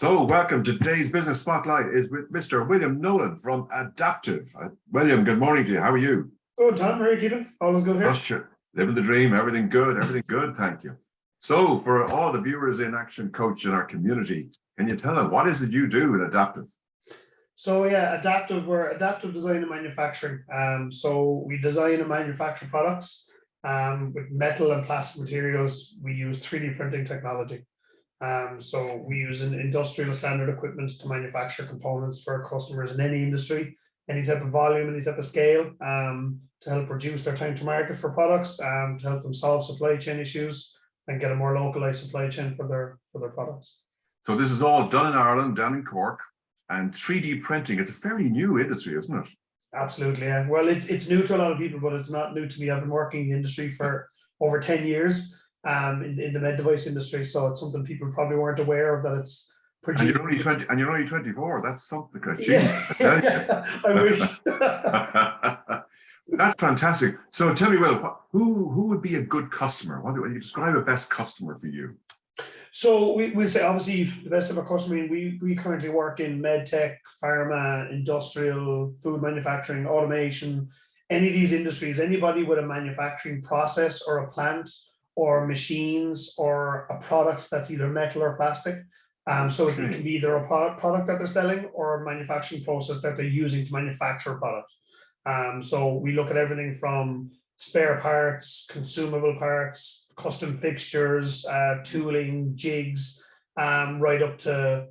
So welcome. Today's Business Spotlight is with Mr. William Nolan from Addaptiv. William, good morning to you. How are you? Good, Tom. How are you keeping? All is good here? Oh, sure. Living the dream. Everything good. Thank you. So for all the viewers in Action Coach in our community, can you tell them what is it you do in Addaptiv? So yeah, Addaptiv, we're adaptive design and manufacturing. So we design and manufacture products with metal and plastic materials. We use 3D printing technology. So we use an industrial standard equipment to manufacture components for customers in any industry, any type of volume, any type of scale, to help reduce their time to market for products, to help them solve supply chain issues and get a more localized supply chain for their products. So this is all done in Ireland, down in Cork, and 3D printing. It's a fairly new industry, isn't it? Absolutely, yeah. Well, it's new to a lot of people, but it's not new to me. I've been working in the industry for over 10 years. In the med device industry, so it's something people probably weren't aware of, that it's produced. And you're only 20, and you're only 24. That's something. Yeah, I wish. That's fantastic. So tell me, Will, who would be a good customer? What do you describe a best customer for you? So we'll say obviously the best of our customer. We currently work in med tech, pharma, industrial, food manufacturing, automation, any of these industries. Anybody with a manufacturing process or a plant, or machines, or a product that's either metal or plastic. So it can be either a product that they're selling or a manufacturing process that they're using to manufacture a product. So we look at everything from spare parts, consumable parts, custom fixtures, tooling, jigs, right up to,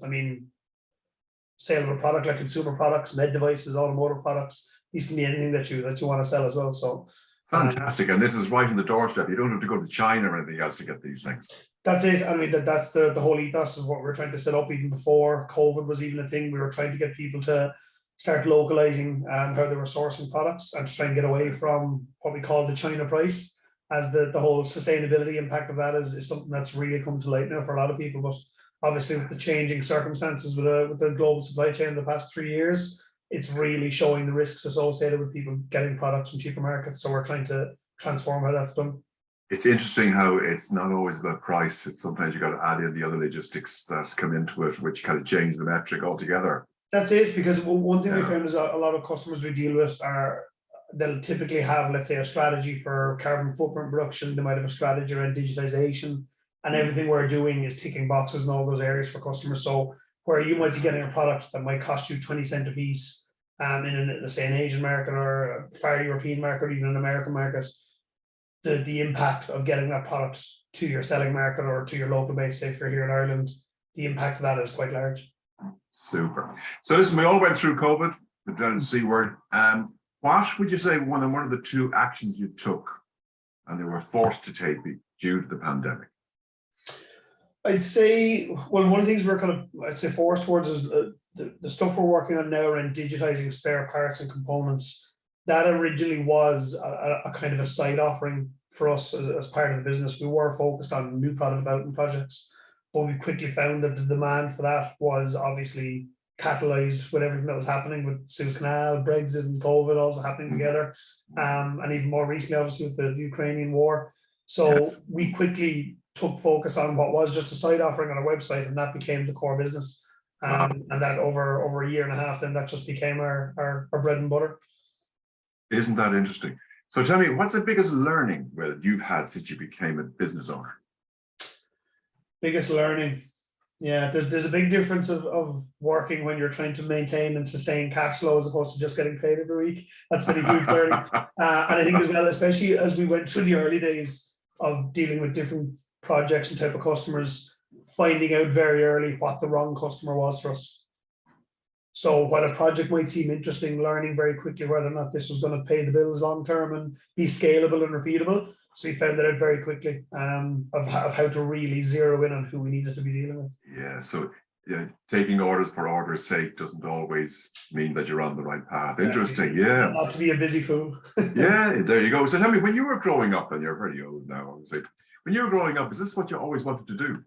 sale of a product like consumer products, med devices, automotive products. These can be anything that you want to sell as well. So fantastic. And this is right in the doorstep. You don't have to go to China or anything else to get these things. That's it. That's the whole ethos of what we're trying to set up. Even before COVID was even a thing, we were trying to get people to start localizing how they were sourcing products and to try and get away from what we call the China price, as the whole sustainability impact of that is something that's really come to light now for a lot of people. But obviously with the changing circumstances with the global supply chain in the past 3 years, it's really showing the risks associated with people getting products from cheaper markets. So we're trying to transform how that's done. It's interesting how it's not always about price. It's sometimes you got to add in the other logistics that come into it, which kind of change the metric altogether. That's it, because one thing we found is a lot of customers we deal with they'll typically have, let's say, a strategy for carbon footprint reduction. They might have a strategy around digitization, and everything we're doing is ticking boxes in all those areas for customers. So where you might be getting a product that might cost you 20 cents a piece in, let's say, an Asian market or a far European market, or even an American market, the impact of getting that product to your selling market or to your local base, say if you're here in Ireland, the impact of that is quite large. Super. So listen, we all went through COVID, the dreaded C word. What would you say one of the two actions you took and they were forced to take due to the pandemic? I'd say, well, one of the things we're forced towards is the stuff we're working on now around digitizing spare parts and components. That originally was a kind of a side offering for us as part of the business. We were focused on new product development projects, but we quickly found that the demand for that was obviously catalyzed with everything that was happening with Suez Canal, Brexit, and COVID all happening together, and even more recently, obviously, with the Ukrainian war. So we quickly took focus on what was just a side offering on our website, and that became the core business. And that over a year and a half, then that just became our bread and butter. Isn't that interesting? So tell me, what's the biggest learning you've had since you became a business owner? Biggest learning? Yeah, there's a big difference of working when you're trying to maintain and sustain cash flow as opposed to just getting paid every week. That's been a huge learning. And I think as well, especially as we went through the early days of dealing with different projects and type of customers, finding out very early what the wrong customer was for us. So while a project might seem interesting, learning very quickly whether or not this was going to pay the bills long term and be scalable and repeatable. So we found that out very quickly of how to really zero in on who we needed to be dealing with. Yeah, so taking orders for orders' sake doesn't always mean that you're on the right path. Interesting, yeah. Not to be a busy fool. Yeah, there you go. So tell me, when you were growing up, and you're pretty old now, obviously, when you were growing up, is this what you always wanted to do?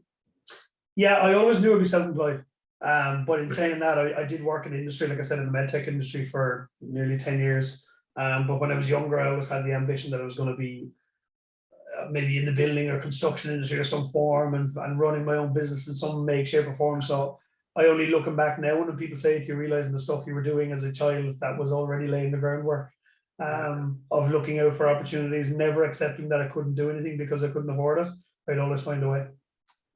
Yeah, I always knew I'd be self-employed. But in saying that, I did work in the industry, like I said, in the medtech industry for nearly 10 years. But when I was younger, I always had the ambition that I was going to be maybe in the building or construction industry or some form, and running my own business in some make, shape or form. So I only looking back now when people say it, you realizing the stuff you were doing as a child that was already laying the groundwork of looking out for opportunities, never accepting that I couldn't do anything because I couldn't afford it. I'd always find a way.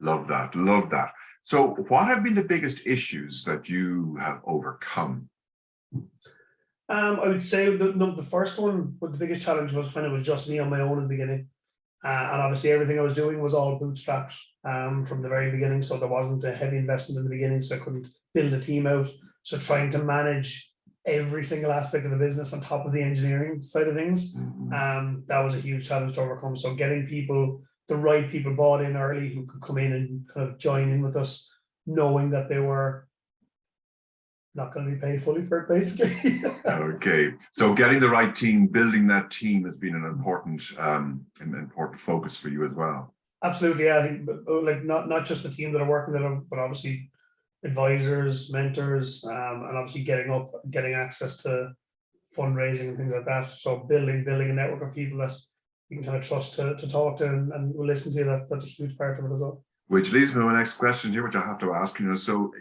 Love that. Love that. So what have been the biggest issues that you have overcome? I would say the first one, but the biggest challenge was when it was just me on my own in the beginning. And obviously everything I was doing was all bootstrapped from the very beginning. So there wasn't a heavy investment in the beginning, so I couldn't build a team out. So trying to manage every single aspect of the business on top of the engineering side of things, that was a huge challenge to overcome. So getting people, the right people bought in early who could come in and kind of join in with us, knowing that they were not going to be paid fully for it, basically. Okay, so getting the right team, building that team has been an important focus for you as well. Absolutely, yeah. I think like not just the team that are working with them, but obviously advisors, mentors, and obviously getting access to fundraising and things like that. So building a network of people that you can kind of trust to talk to and will listen to you. That's a huge part of it as well. Which leads me to my next question here, which I have to ask. So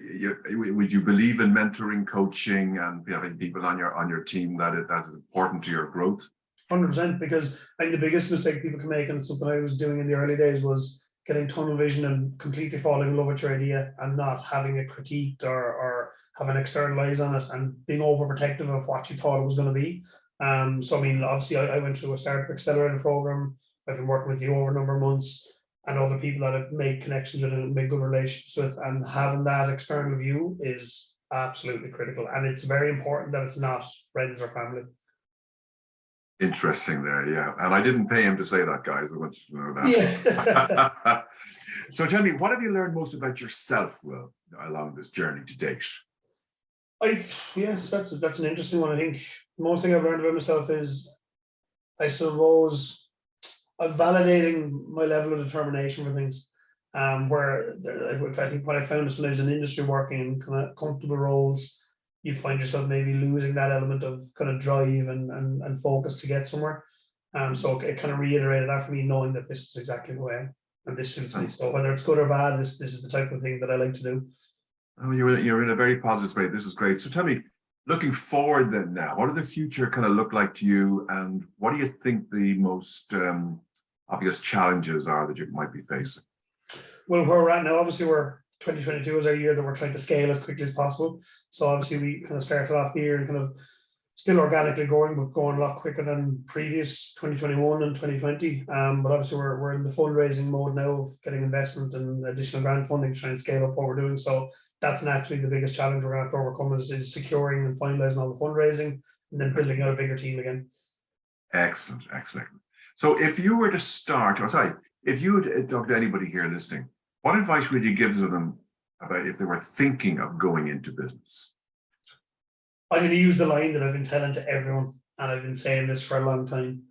would you believe in mentoring, coaching, and having people on your team that is important to your growth? 100%, because I think the biggest mistake people can make, and it's something I was doing in the early days, was getting tunnel vision and completely falling in love with your idea and not having it critiqued or having external eyes on it and being overprotective of what you thought it was going to be. So I mean, obviously I went through a startup accelerator program. I've been working with you over a number of months, and other people that I've made connections with and made good relationships with, and having that external view is absolutely critical. And it's very important that it's not friends or family. Interesting there, yeah. And I didn't pay him to say that, guys. I want you to know that. Yeah. So tell me, what have you learned most about yourself, Will, along this journey to date? Yes, that's an interesting one. I think the most thing I've learned about myself is, I suppose, validating my level of determination for things. Where I think what I found is when I was in industry working in kind of comfortable roles, you find yourself maybe losing that element of kind of drive and focus to get somewhere. So it kind of reiterated that for me, knowing that this is exactly who I am and this suits me. So whether it's good or bad, this is the type of thing that I like to do. Oh, you're in a very positive space. This is great. So tell me, looking forward then now, what does the future kind of look like to you, and what do you think the most obvious challenges are that you might be facing? Well, where we're at now, obviously 2022 is our year that we're trying to scale as quickly as possible. So obviously we kind of started off the year and kind of still organically growing, but going a lot quicker than previous 2021 and 2020. But obviously we're in the fundraising mode now of getting investment and additional grant funding to try and scale up what we're doing. So that's naturally the biggest challenge we're going to have to overcome is securing and finalizing all the fundraising and then building out a bigger team again. Excellent, excellent. So if you were to start, if you would talk to anybody here listening, what advice would you give to them about if they were thinking of going into business? I'm going to use the line that I've been telling to everyone, and I've been saying this for a long time.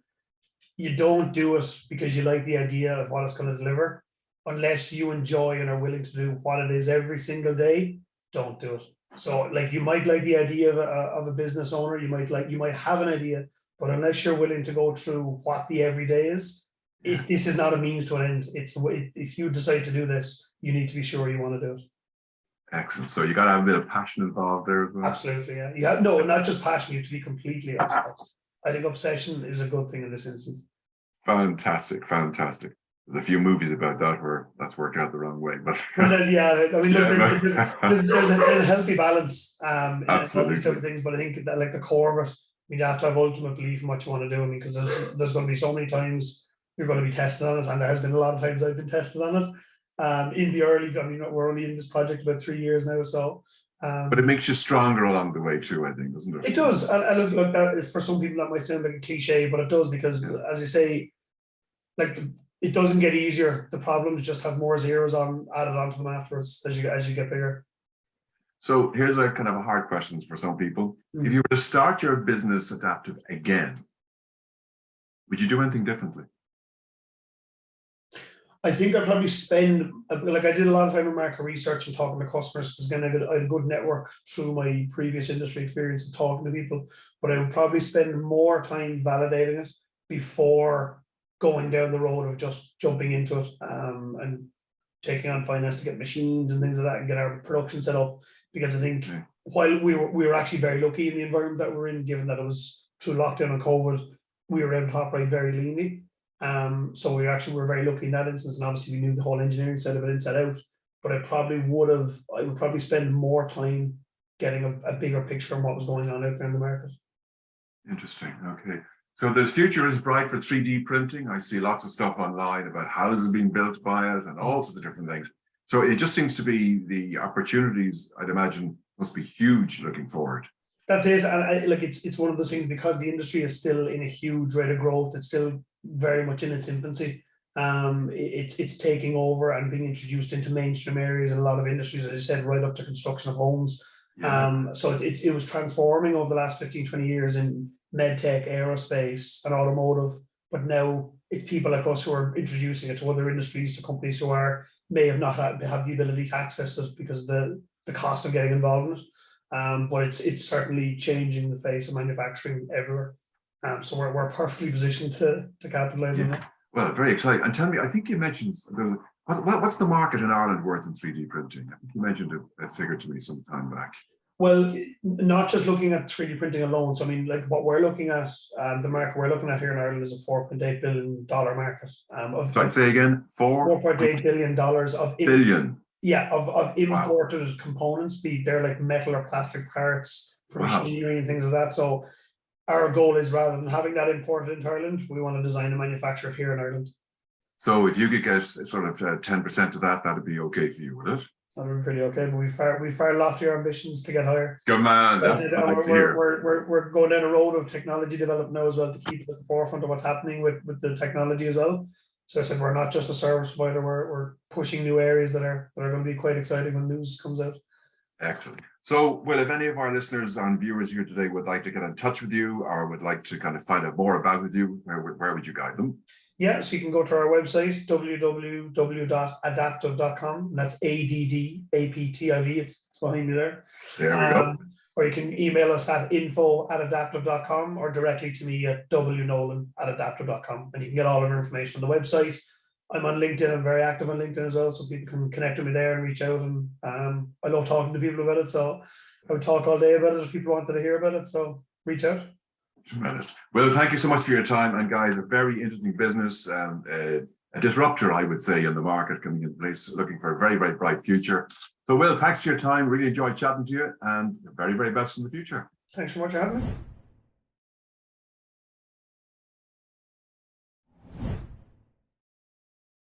You don't do it because you like the idea of what it's going to deliver. Unless you enjoy and are willing to do what it is every single day, don't do it. So like you might like the idea of a business owner, you might have an idea, but unless you're willing to go through what the everyday is, this is not a means to an end. If you decide to do this, you need to be sure you want to do it. Excellent. So you got to have a bit of passion involved there as well. Absolutely, yeah. You have, no, not just passion. You have to be completely obsessed. I think obsession is a good thing in this instance. Fantastic, fantastic. There's a few movies about that where that's worked out the wrong way, but yeah, I mean, there's a healthy balance in all absolutely. these type of things, but I think that like the core of it, you have to have ultimate belief in what you want to do. I mean, because there's going to be so many times you're going to be tested on it, and there has been a lot of times I've been tested on it. In the early, I mean, we're only in this project about 3 years now, so. But it makes you stronger along the way too, I think, doesn't it? It does, and look, that for some people that might sound like a cliche, but it does, because as you say, like it doesn't get easier. The problems just have more zeros added onto them afterwards as you get bigger. So here's a kind of a hard question for some people. If you were to start your business Addaptiv again, would you do anything differently? I think I'd probably spend, like I did a lot of time in market research and talking to customers, because again, I had a good network through my previous industry experience of talking to people, but I would probably spend more time validating it before going down the road of just jumping into it and taking on finance to get machines and things like that and get our production set up. Because I think while we were actually very lucky in the environment that we're in, given that it was through lockdown and COVID, we were able to operate very leanly. So we were very lucky in that instance, and obviously we knew the whole engineering side of it inside out. But I would probably spend more time getting a bigger picture on what was going on out there in the market. Interesting. Okay. So the future is bright for 3D printing. I see lots of stuff online about houses being built by it and all sorts of different things. So it just seems to be the opportunities, I'd imagine, must be huge looking forward. That's it. And it's one of those things, because the industry is still in a huge rate of growth. It's still very much in its infancy. It's taking over and being introduced into mainstream areas in a lot of industries, as I said, right up to construction of homes. Yeah. So it was transforming over the last 15, 20 years in medtech, aerospace, and automotive. But now it's people like us who are introducing it to other industries, to companies who may have not have the ability to access it because of the cost of getting involved in it. But it's certainly changing the face of manufacturing everywhere. So we're perfectly positioned to capitalize on that. Well, very exciting. And tell me, I think you mentioned, what's the market in Ireland worth in 3D printing? I think you mentioned a figure to me some time back. Well, not just looking at 3D printing alone. So I mean, like what we're looking at, the market we're looking at here in Ireland is a $4.8 billion market. Sorry, say again, $4.8 billion of billion. Yeah, of imported components, be they're like metal or plastic parts for machinery and things like that. So our goal is, rather than having that imported into Ireland, we want to design and manufacture here in Ireland. So if you could get sort of 10% of that, that'd be okay for you, would it? That would be pretty okay, but we far loftier ambitions to get higher. Good man, that's we're going down a road of technology development now as well, to keep at the forefront of what's happening with the technology as well. So I said, we're not just a service provider, we're pushing new areas that are going to be quite exciting when news comes out. Excellent. So, well, if any of our listeners and viewers here today would like to get in touch with you, or would like to kind of find out more about you, where would you guide them? Yeah, so you can go to our website, www.addaptiv.com, and that's ADDAPTIV, it's behind me there. There we go. Or you can email us at info@addaptiv.com, or directly to me at wnolan@addaptiv.com, and you can get all of our information on the website. I'm on LinkedIn. I'm very active on LinkedIn as well, so people can connect with me there and reach out. And I love talking to people about it, so I would talk all day about it if people wanted to hear about it. So reach out. Tremendous. Well, thank you so much for your time. And guys, a very interesting business, a disruptor, I would say, in the market coming in place, looking for a very, very bright future. So, Will, thanks for your time. Really enjoyed chatting to you, and the very, very best in the future. Thanks so much for having me.